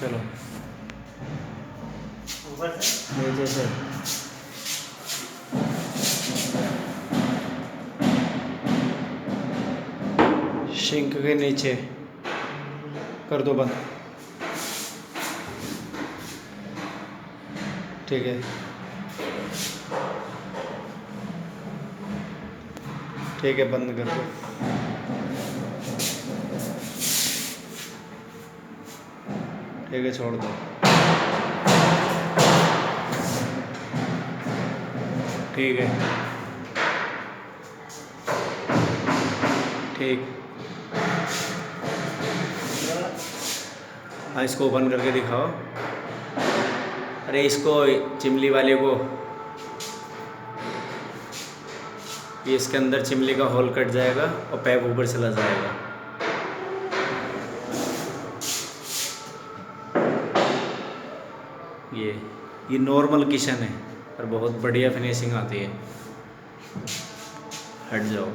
चलो ऊपर से नीचे से सिंक के नीचे कर दो बंद। ठीक है, ठीक है, बंद कर दो। ठीक है, छोड़ दो। ठीक है, ठीक। हाँ, इसको ओपन करके दिखाओ। अरे इसको चिमली वाले को, ये इसके अंदर चिमली का होल कट जाएगा और पैप ऊपर चला जाएगा। ये नॉर्मल किचन है पर बहुत बढ़िया फिनिशिंग आती है। हट जाओ।